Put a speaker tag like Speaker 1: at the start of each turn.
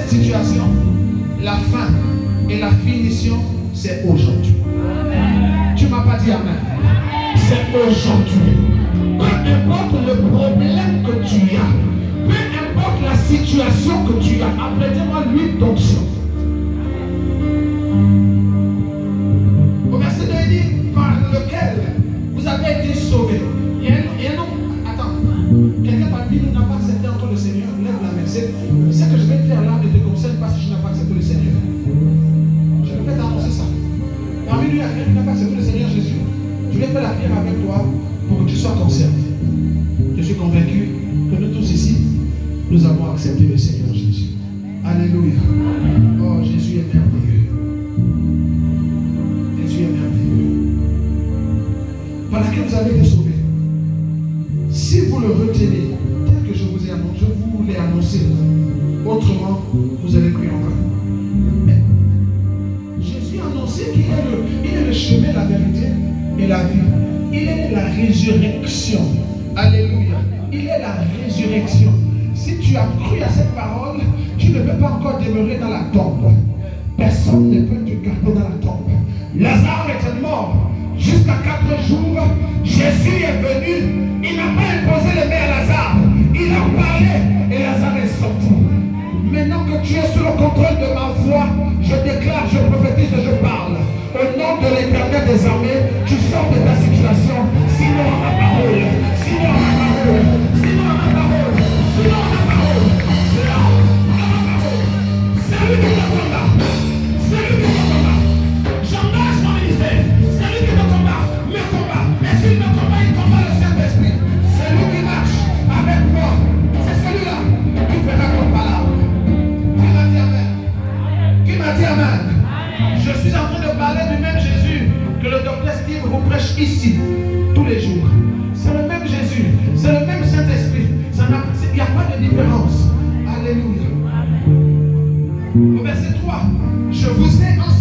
Speaker 1: cette situation, la fin et la finition, c'est aujourd'hui. Tu ne m'as pas dit amen. C'est aujourd'hui. Peu importe le problème que tu as, peu importe la situation que tu as, apprêtez-moi l'huile d'onction. Au verset 2, il dit, par lequel vous avez été sauvés. Et un homme, attends, quelqu'un parmi nous n'a pas accepté encore le Seigneur, lève la main. Ce que je vais te faire là ne te concerne pas si je n'ai pas accepté le Seigneur. Je vais t'annoncer ça. Parmi nous, il y a quelqu'un qui n'a pas accepté le Seigneur Jésus. Je vais faire la prière avec toi pour que tu sois concerné. Je suis convaincu que nous tous ici, nous avons accepté le Seigneur Jésus. Alléluia. Oh, Jésus est merveilleux. Jésus est merveilleux. Par laquelle vous avez été sauvés. Si vous le retenez, tel que je vous l'ai annoncé, autrement, vous allez prier en vain. Mais Jésus a annoncé qu'il est le chemin, la vérité et la vie. Il est la résurrection. Alléluia. Il est la résurrection. Si tu as cru à cette parole, tu ne peux pas encore demeurer dans la tombe. Personne ne peut te garder dans la tombe. Lazare était mort jusqu'à 4 jours. Jésus est venu. Il n'a pas imposé les mains à Lazare. Il a parlé et Lazare est sorti. Maintenant que tu es sous le contrôle de ma voix, je déclare, je prophétise et je parle. Au nom de l'Éternel des armées, tu sors de ta situation. Sinon à ma parole. Sinon à ma parole. Sinon à ma parole. Sinon à ma parole. Sinon à ma parole. C'est lui qui te combat. C'est lui qui te combat. J'engage mon ministère. C'est lui qui te combat. Me combat. Et s'il me combat, il combat le Saint-Esprit. C'est lui qui marche avec moi. C'est celui-là qui fera ton parole. Qui m'a dit amen? Qui m'a dit amen? Je suis en train de parler du même Jésus que le docteur Steve vous prêche ici tous les jours. C'est le même Jésus, c'est le même Saint-Esprit. Il n'y a pas de différence. Alléluia. Au verset 3, je vous ai enseigné